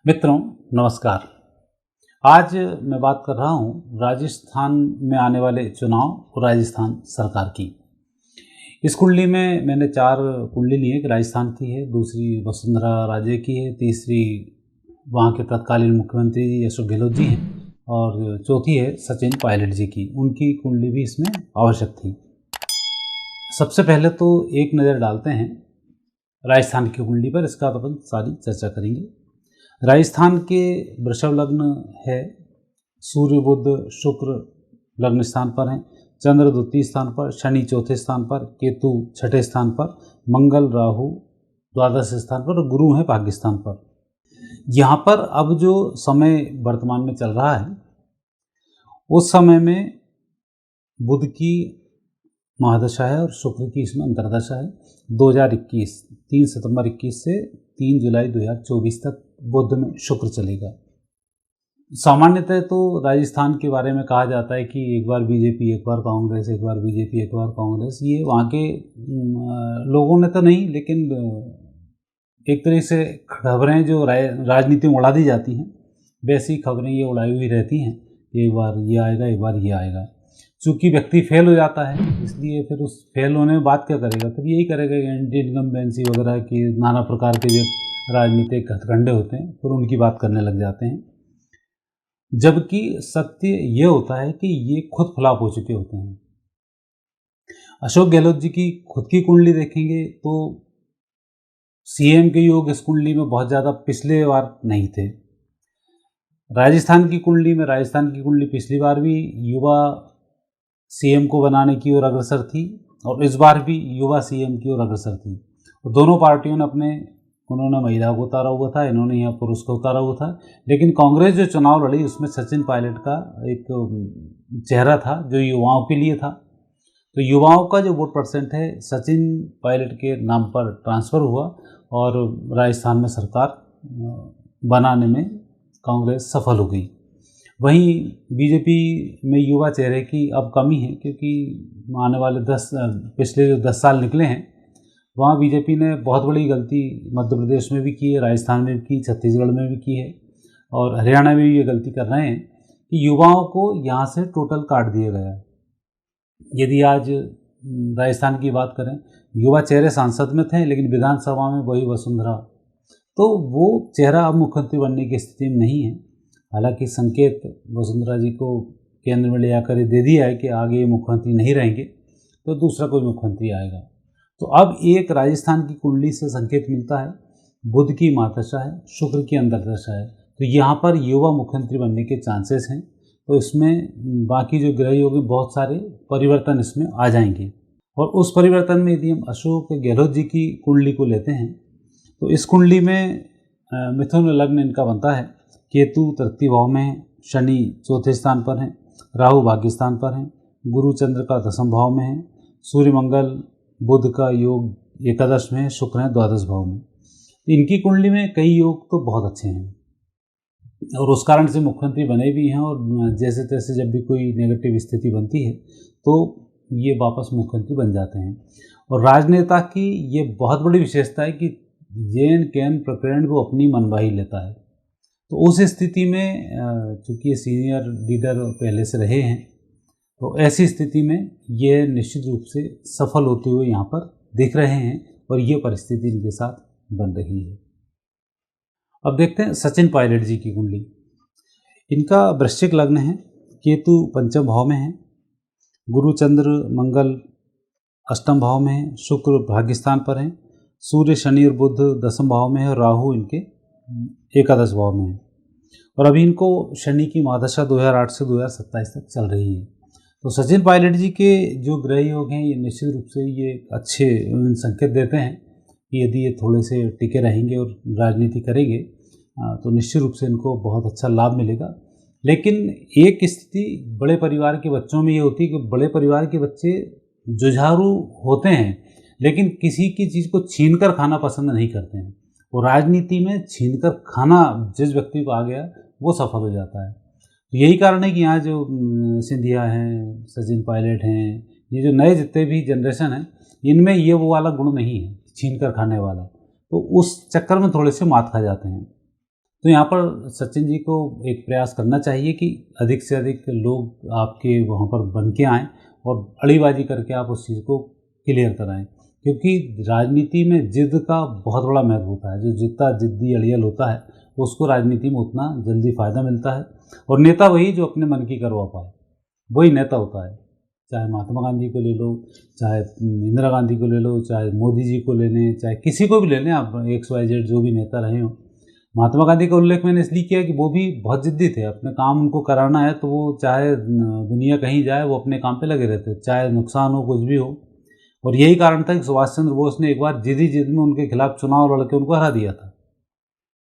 मित्रों नमस्कार। आज मैं बात कर रहा हूँ राजस्थान में आने वाले चुनाव और राजस्थान सरकार की। इस कुंडली में मैंने 4 कुंडली ली है। एक राजस्थान की है, दूसरी वसुंधरा राजे की है, तीसरी वहाँ के तत्कालीन मुख्यमंत्री जी अशोक गहलोत जी हैं और चौथी है सचिन पायलट जी की। उनकी कुंडली भी इसमें आवश्यक थी। सबसे पहले तो एक नज़र डालते हैं राजस्थान की कुंडली पर, इसका अपन सारी चर्चा करेंगे। राजस्थान के वृषभ लग्न है, सूर्य बुध शुक्र लग्न स्थान पर हैं, चंद्र द्वितीय स्थान पर, शनि चौथे स्थान पर, केतु छठे स्थान पर, मंगल राहु द्वादश स्थान पर और गुरु है भाग्य स्थान पर। यहाँ पर अब जो समय वर्तमान में चल रहा है उस समय में बुध की महादशा है और शुक्र की इसमें अंतर्दशा है। 2021 3 सितंबर 21 से 3 जुलाई 2024 तक बुध में शुक्र चलेगा। सामान्यतः तो राजस्थान के बारे में कहा जाता है कि एक बार बीजेपी एक बार कांग्रेस, एक बार बीजेपी एक बार कांग्रेस। ये वहाँ के लोगों ने तो नहीं, लेकिन एक तरह से खबरें जो राजनीति में उड़ा दी जाती हैं वैसी खबरें ये उड़ाई हुई रहती हैं। एक बार ये आएगा, एक बार ये आएगा। चूँकि व्यक्ति फेल हो जाता है इसलिए फिर उस फेल होने में बात क्या करेगा, फिर यही करेगा एंटी इनकम्बेंसी वगैरह के नाना प्रकार के जो राजनीतिक हथकंडे होते हैं फिर उनकी बात करने लग जाते हैं। जबकि सत्य ये होता है कि ये खुद फ्लॉप हो चुके होते हैं। अशोक गहलोत जी की खुद की कुंडली देखेंगे तो सीएम के योग इस कुंडली में बहुत ज़्यादा पिछले बार नहीं थे। राजस्थान की कुंडली पिछली बार भी युवा सीएम को बनाने की ओर अग्रसर थी और इस बार भी युवा सीएम की ओर अग्रसर थी। और दोनों पार्टियों ने उन्होंने महिला को उतारा हुआ था, इन्होंने यहाँ पुरुष को उतारा हुआ था। लेकिन कांग्रेस जो चुनाव लड़ी उसमें सचिन पायलट का एक चेहरा था जो युवाओं के लिए था। तो युवाओं का जो वोट परसेंट है सचिन पायलट के नाम पर ट्रांसफ़र हुआ और राजस्थान में सरकार बनाने में कांग्रेस सफल हो गई। वहीं बीजेपी में युवा चेहरे की अब कमी है, क्योंकि आने वाले पिछले जो 10 साल निकले हैं वहाँ बीजेपी ने बहुत बड़ी गलती मध्य प्रदेश में भी की है, राजस्थान में भी की, छत्तीसगढ़ में भी की है और हरियाणा में भी ये गलती कर रहे हैं कि युवाओं को यहाँ से टोटल काट दिया गया। यदि आज राजस्थान की बात करें, युवा चेहरे सांसद में थे लेकिन विधानसभा में वही वसुंधरा, तो वो चेहरा अब मुख्यमंत्री बनने की स्थिति में नहीं है। हालांकि संकेत वसुंधरा जी को केंद्र में ले आकर दे दिया है कि आगे ये मुख्यमंत्री नहीं रहेंगे तो दूसरा कोई मुख्यमंत्री आएगा। तो अब एक राजस्थान की कुंडली से संकेत मिलता है, बुध की महादशा है, शुक्र की अंतर्दशा है, तो यहाँ पर युवा मुख्यमंत्री बनने के चांसेस हैं। तो इसमें बाकी जो ग्रह योग बहुत सारे परिवर्तन इसमें आ जाएंगे। और उस परिवर्तन में यदि हम अशोक गहलोत जी की कुंडली को लेते हैं तो इस कुंडली में मिथुन लग्न इनका बनता है, केतु तृतीय भाव में है, शनि चौथे स्थान पर है, राहु भाग्य स्थान पर है, गुरु चंद्र का दसम भाव में है, सूर्य मंगल बुध का योग एकादश में है, शुक्र है द्वादश भाव में। इनकी कुंडली में कई योग तो बहुत अच्छे हैं और उस कारण से मुख्यमंत्री बने भी हैं और जैसे तैसे जब भी कोई नेगेटिव स्थिति बनती है तो ये वापस मुख्यमंत्री बन जाते हैं। और राजनेता की ये बहुत बड़ी विशेषता है कि जेन कैन प्रकरण को अपनी मनवाही लेता है। तो उस स्थिति में चूँकि ये सीनियर लीडर पहले से रहे हैं तो ऐसी स्थिति में ये निश्चित रूप से सफल होते हुए यहाँ पर दिख रहे हैं और ये परिस्थिति इनके साथ बन रही है। अब देखते हैं सचिन पायलट जी की कुंडली। इनका वृश्चिक लग्न है, केतु पंचम भाव में है, गुरु चंद्र मंगल अष्टम भाव में है, शुक्र भाग्य स्थान पर है, सूर्य शनि और बुध दसम भाव में है और राहु इनके एकादश भाव में है। और अभी इनको शनि की महादशा 2008 से 2027 तक चल रही है। तो सचिन पायलट जी के जो ग्रह योग हैं ये निश्चित रूप से ये अच्छे संकेत देते हैं कि यदि ये थोड़े से टिके रहेंगे और राजनीति करेंगे तो निश्चित रूप से इनको बहुत अच्छा लाभ मिलेगा। लेकिन एक स्थिति बड़े परिवार के बच्चों में ये होती है कि बड़े परिवार के बच्चे जुझारू होते हैं लेकिन किसी की चीज़ को छीन कर खाना पसंद नहीं करते हैं। और राजनीति में छीन कर खाना जिस व्यक्ति को आ गया वो सफल हो जाता है। तो यही कारण है कि यहाँ जो सिंधिया हैं, सचिन पायलट हैं, ये जो नए जितने भी जनरेशन है इनमें ये वो वाला गुण नहीं है छीन कर खाने वाला, तो उस चक्कर में थोड़े से मात खा जाते हैं। तो यहाँ पर सचिन जी को एक प्रयास करना चाहिए कि अधिक से अधिक लोग आपके वहाँ पर बन के आएँ और अड़ीबाजी करके आप उस चीज़ को क्लियर कराएं, क्योंकि राजनीति में जिद का बहुत बड़ा महत्व होता है। जो जितना जिद्दी अड़ियल होता है उसको राजनीति में उतना जल्दी फ़ायदा मिलता है, और नेता वही जो अपने मन की करवा पाए, वही नेता होता है। चाहे महात्मा गांधी को ले लो, चाहे इंदिरा गांधी को ले लो, चाहे मोदी जी को ले लें, चाहे किसी को भी ले लें आप, XYZ जो भी नेता रहे हो। महात्मा गांधी का उल्लेख मैंने इसलिए किया कि वो भी बहुत जिद्दी थे। अपने काम उनको कराना है तो वो चाहे दुनिया कहीं जाए वो अपने काम पे लगे रहते, चाहे नुकसान हो कुछ भी हो। और यही कारण था कि सुभाष चंद्र बोस ने एक बार जिद में उनके खिलाफ चुनाव लड़के उनको हरा दिया था,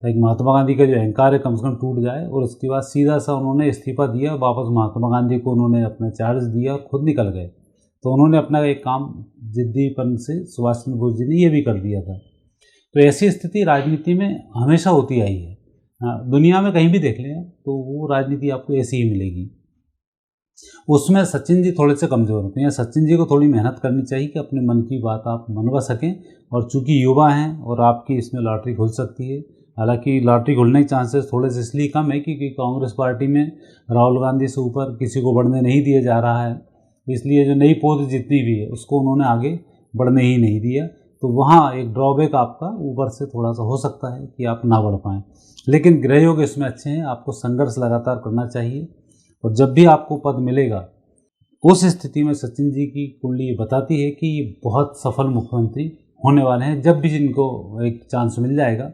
ताकि महात्मा गांधी का जो अहंकार है कम से कम टूट जाए। और उसके बाद सीधा सा उन्होंने इस्तीफा दिया, वापस महात्मा गांधी को उन्होंने अपना चार्ज दिया, खुद निकल गए। तो उन्होंने अपना एक काम जिद्दीपन से सुभाष चंद्र बोस जी ने ये भी कर दिया था। तो ऐसी स्थिति राजनीति में हमेशा होती आई है। दुनिया में कहीं भी देख लें तो वो राजनीति आपको ऐसी ही मिलेगी। उसमें सचिन जी थोड़े से कमज़ोर होते हैं। सचिन जी को थोड़ी मेहनत करनी चाहिए कि अपने मन की बात आप मनवा सकें, और चूंकि युवा हैं और आपकी इसमें लॉटरी खुल सकती है। हालांकि लॉटरी खुलने के चांसेस थोड़े से इसलिए कम है क्योंकि कांग्रेस पार्टी में राहुल गांधी से ऊपर किसी को बढ़ने नहीं दिया जा रहा है, इसलिए जो नई पोस्ट जितनी भी है उसको उन्होंने आगे बढ़ने ही नहीं दिया। तो वहाँ एक ड्रॉबैक आपका ऊपर से थोड़ा सा हो सकता है कि आप ना बढ़ पाएँ, लेकिन ग्रह योग इसमें अच्छे हैं। आपको संघर्ष लगातार करना चाहिए, और जब भी आपको पद मिलेगा उस स्थिति में सचिन जी की कुंडली ये बताती है कि ये बहुत सफल मुख्यमंत्री होने वाले हैं। जब भी जिनको एक चांस मिल जाएगा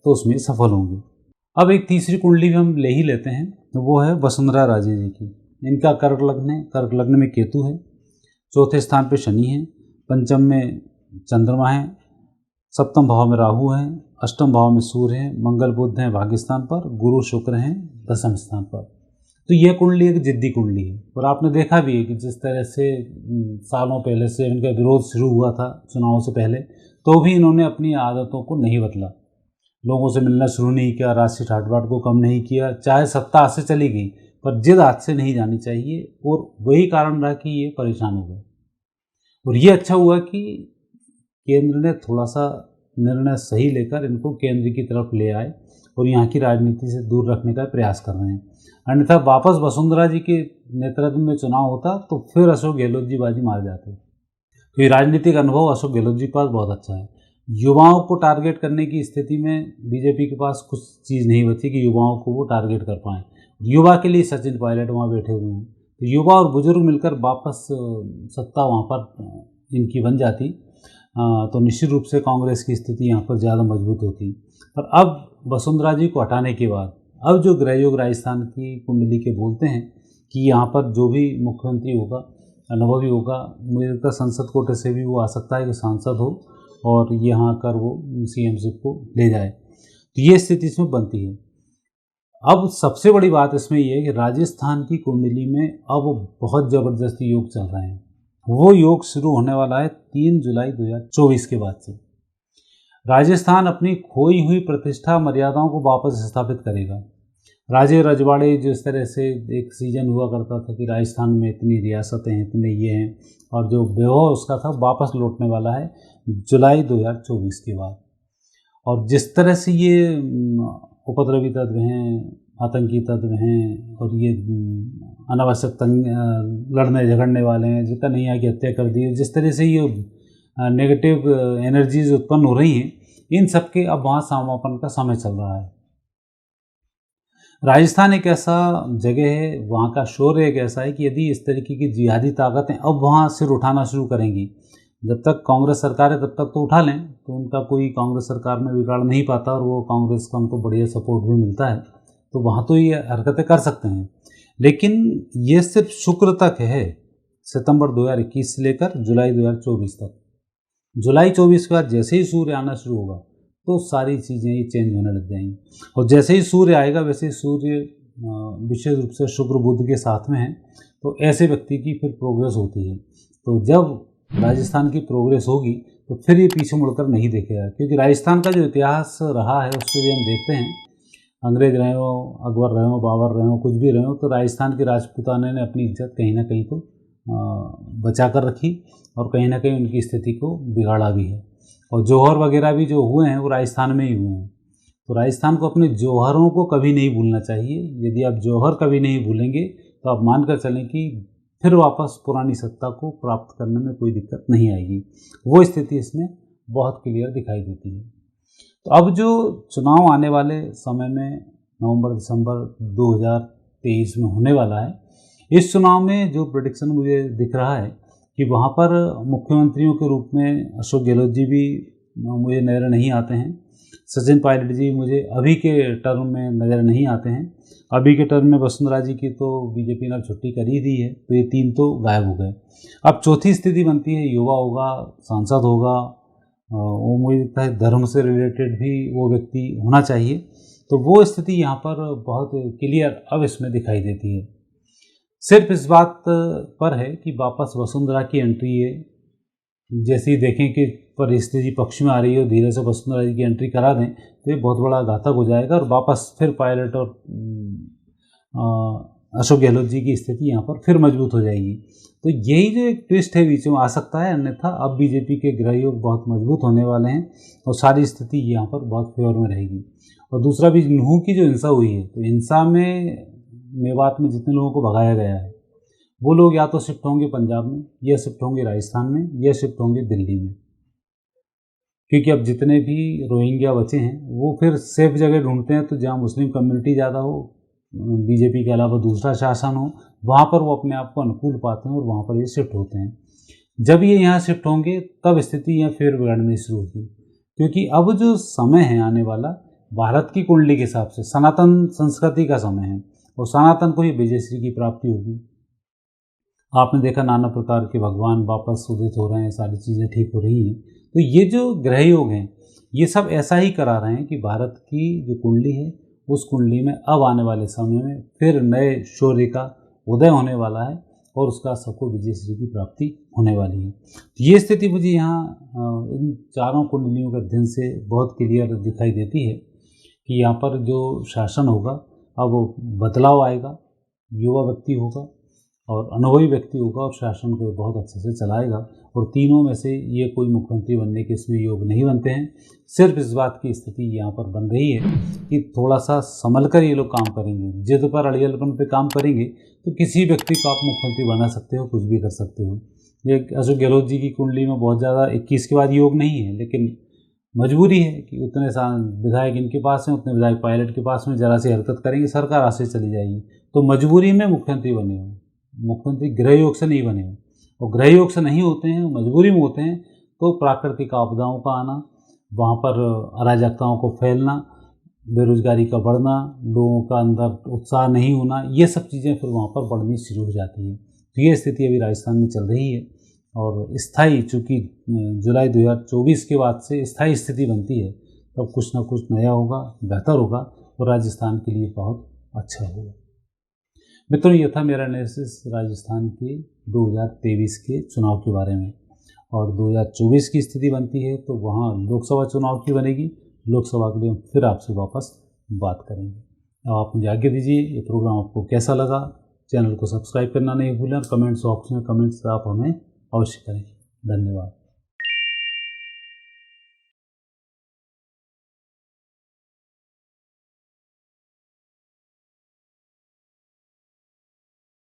तो उसमें सफल होंगे। अब एक तीसरी कुंडली भी हम ले ही लेते हैं, तो वो है वसुंधरा राजे जी की। इनका कर्क लग्न है, कर्क लग्न में केतु है, चौथे स्थान पे शनि है, पंचम में चंद्रमा है, सप्तम भाव में राहु है, अष्टम भाव में सूर्य है, मंगल बुध हैं भाग्य स्थान पर, गुरु शुक्र हैं दशम स्थान पर। तो यह कुंडली एक जिद्दी कुंडली है, और आपने देखा भी है कि जिस तरह से सालों पहले से इनका विरोध शुरू हुआ था चुनाव से पहले, तो भी इन्होंने अपनी आदतों को नहीं बदला। लोगों से मिलना शुरू नहीं किया, राशि ठाट बाट को कम नहीं किया, चाहे सत्ता हाथ से चली गई पर जिद हाथ से नहीं जानी चाहिए, और वही कारण रहा कि ये परेशान हो गए। और ये अच्छा हुआ कि केंद्र ने थोड़ा सा निर्णय सही लेकर इनको केंद्र की तरफ ले आए और यहाँ की राजनीति से दूर रखने का प्रयास कर रहे हैं। अन्यथा वापस वसुंधरा जी के नेतृत्व में चुनाव होता तो फिर अशोक गहलोत जी बाजी मार जाते। तो ये राजनीतिक अनुभव अशोक गहलोत जी के पास बहुत अच्छा है। युवाओं को टारगेट करने की स्थिति में बीजेपी के पास कुछ चीज़ नहीं बची कि युवाओं को वो टारगेट कर पाएँ। युवा के लिए सचिन पायलट वहाँ बैठे हुए हैं, तो युवा और बुजुर्ग मिलकर वापस सत्ता वहाँ पर इनकी बन जाती तो निश्चित रूप से कांग्रेस की स्थिति यहाँ पर ज़्यादा मजबूत होती। पर अब वसुंधरा जी को हटाने के बाद अब जो ग्रह योग राजस्थान की कुंडली के बोलते हैं कि यहाँ पर जो भी मुख्यमंत्री होगा अनुभवी होगा, मुझे लगता है संसद कोटे से भी वो आ सकता है कि सांसद हो और यहाँ आकर वो CMशिप को ले जाए। तो ये स्थिति इसमें बनती है। अब सबसे बड़ी बात इसमें ये है कि राजस्थान की कुंडली में अब बहुत ज़बरदस्त योग चल रहे हैं। वो योग शुरू होने वाला है 3 जुलाई 2024 के बाद से। राजस्थान अपनी खोई हुई प्रतिष्ठा मर्यादाओं को वापस स्थापित करेगा। राजे रजवाड़े जो इस तरह से एक सीजन हुआ करता था कि राजस्थान में इतनी रियासतें हैं, इतने ये हैं, और जो वैभव उसका था वापस लौटने वाला है जुलाई 2024 के बाद। और जिस तरह से ये उपद्रवी तत्व हैं, आतंकी तत्व हैं, और ये अनावश्यक लड़ने झगड़ने वाले हैं, जितना नहीं है कि हत्या कर दी, जिस तरह से ये नेगेटिव एनर्जीज उत्पन्न हो रही हैं, इन सब के अब वहाँ समापन का समय चल रहा है। राजस्थान एक ऐसा जगह है, वहाँ का शौर्य एक ऐसा है कि यदि इस तरीके की जिहादी ताकतें अब वहाँ सिर उठाना शुरू करेंगी, जब तक कांग्रेस सरकार है तब तक तो उठा लें, तो उनका कोई कांग्रेस सरकार में बिगाड़ नहीं पाता और वो कांग्रेस का उनको बढ़िया सपोर्ट भी मिलता है, तो वहाँ तो ये हरकतें कर सकते हैं। लेकिन ये सिर्फ शुक्र तक है, सितंबर 2021 से लेकर जुलाई 2024 तक। जुलाई 24 के बाद जैसे ही सूर्य आना शुरू होगा तो सारी चीज़ें ये चेंज होने लग जाएंगी, और जैसे ही सूर्य आएगा वैसे ही सूर्य विशेष रूप से शुक्र बुध के साथ में है, तो ऐसे व्यक्ति की फिर प्रोग्रेस होती है। तो जब राजस्थान की प्रोग्रेस होगी तो फिर ये पीछे मुड़कर नहीं देखेगा, क्योंकि राजस्थान का जो इतिहास रहा है उसको भी हम देखते हैं, अंग्रेज रहे हो, अकबर रहे हो, बाबर रहे हो, कुछ भी रहे हो, तो राजस्थान के राजपूताने ने अपनी इज्जत कहीं ना कहीं तो बचा कर रखी और कहीं ना कहीं उनकी स्थिति को बिगाड़ा भी है। और जौहर वगैरह भी जो हुए हैं वो राजस्थान में ही हुए हैं। तो राजस्थान को अपने जौहरों को कभी नहीं भूलना चाहिए। यदि आप जौहर कभी नहीं भूलेंगे तो आप मानकर चलें कि फिर वापस पुरानी सत्ता को प्राप्त करने में कोई दिक्कत नहीं आएगी। वो स्थिति इसमें बहुत क्लियर दिखाई देती है। तो अब जो चुनाव आने वाले समय में नवंबर दिसंबर 2023 में होने वाला है, इस चुनाव में जो प्रेडिक्शन मुझे दिख रहा है कि वहाँ पर मुख्यमंत्रियों के रूप में अशोक गहलोत जी भी मुझे नज़र नहीं आते हैं। सचिन पायलट जी मुझे अभी के टर्म में नज़र नहीं आते हैं। अभी के टर्म में वसुंधरा जी की तो बीजेपी ने छुट्टी कर ही दी है, तो ये 3 तो गायब हो गए। अब चौथी स्थिति बनती है, युवा होगा, सांसद होगा, वो मुझे लगता है धर्म से रिलेटेड भी वो व्यक्ति होना चाहिए। तो वो स्थिति यहाँ पर बहुत क्लियर अब इसमें दिखाई देती है। सिर्फ इस बात पर है कि वापस वसुंधरा की एंट्री है, जैसे ही देखें कि परिस्थिति पक्ष में आ रही है और धीरे से वसुंधरा जी की एंट्री करा दें तो ये बहुत बड़ा घातक हो जाएगा और वापस फिर पायलट और अशोक गहलोत जी की स्थिति यहाँ पर फिर मजबूत हो जाएगी। तो यही जो एक ट्विस्ट है बीच में आ सकता है, अन्यथा अब बीजेपी के ग्रहयोग बहुत मजबूत होने वाले हैं और सारी स्थिति यहाँ पर बहुत फेवर में रहेगी। और दूसरा भी नूह की जो हिंसा हुई है, तो हिंसा में मेवात में जितने लोगों को भगाया गया है वो लोग या तो शिफ्ट होंगे पंजाब में, या शिफ्ट होंगे राजस्थान में, या शिफ्ट होंगे दिल्ली में, क्योंकि अब जितने भी रोहिंग्या बचे हैं वो फिर सेफ जगह ढूंढते हैं। तो जहाँ मुस्लिम कम्युनिटी ज़्यादा हो, बीजेपी के अलावा दूसरा शासन हो, वहाँ पर वो अपने आप को अनुकूल पाते हैं और वहाँ पर ये शिफ्ट होते हैं। जब ये यहाँ शिफ्ट होंगे तब स्थिति यहाँ फिर बिगड़नी शुरू होगी, क्योंकि अब जो समय है आने वाला भारत की कुंडली के हिसाब से सनातन संस्कृति का समय है और सनातन को ही विजयश्री की प्राप्ति होगी। आपने देखा नाना प्रकार के भगवान वापस उदित हो रहे हैं, सारी चीज़ें ठीक हो रही हैं। तो ये जो ग्रह योग हैं ये सब ऐसा ही करा रहे हैं कि भारत की जो कुंडली है उस कुंडली में अब आने वाले समय में फिर नए शौर्य का उदय होने वाला है और उसका सबको विजयश्री की प्राप्ति होने वाली है। तो ये स्थिति मुझे यहाँ इन चारों कुंडलियों के अध्ययन से बहुत क्लियर दिखाई देती है कि यहाँ पर जो शासन होगा अब बदलाव आएगा, युवा व्यक्ति होगा और अनुभवी व्यक्ति होगा और शासन को बहुत अच्छे से चलाएगा। और तीनों में से ये कोई मुख्यमंत्री बनने के इसमें योग नहीं बनते हैं। सिर्फ इस बात की स्थिति यहाँ पर बन रही है कि थोड़ा सा संभल कर ये लोग काम करेंगे, जिद पर अड़ियलपन पे काम करेंगे तो किसी व्यक्ति को आप मुख्यमंत्री बना सकते हो, कुछ भी कर सकते हो। ये अशोक गहलोत जी की कुंडली में बहुत ज़्यादा 21 के बाद योग नहीं है, लेकिन मजबूरी है कि उतने विधायक इनके पास हैं, उतने विधायक पायलट के पास में, जरा सी हरकत करेंगे सरकार आसे चली जाएगी। तो मजबूरी में मुख्यमंत्री बने हो, मुख्यमंत्री ग्रह योग से नहीं बने हो, और ग्रह योग से नहीं होते हैं, मजबूरी में होते हैं। तो प्राकृतिक आपदाओं का आना, वहाँ पर अराजकताओं को फैलना, बेरोजगारी का बढ़ना, लोगों का अंदर उत्साह नहीं होना, ये सब चीज़ें फिर वहाँ पर बढ़नी शुरू हो जाती है। तो ये स्थिति अभी राजस्थान में चल रही है और स्थायी, चूँकि जुलाई 2024 के बाद से स्थायी स्थिति बनती है, तब कुछ ना कुछ नया होगा, बेहतर होगा और राजस्थान के लिए बहुत अच्छा होगा। मित्रों, ये था मेरा एनालिसिस राजस्थान के 2023 के चुनाव के बारे में। और 2024 की स्थिति बनती है तो वहाँ लोकसभा चुनाव की बनेगी। लोकसभा के लिए हम फिर आपसे वापस बात करेंगे। अब आप मुझे आज्ञा दीजिए। ये प्रोग्राम आपको कैसा लगा, चैनल को सब्सक्राइब करना नहीं भूलें और कमेंट्स बॉक्स में कमेंट्स आप हमें अवश्य करें। धन्यवाद।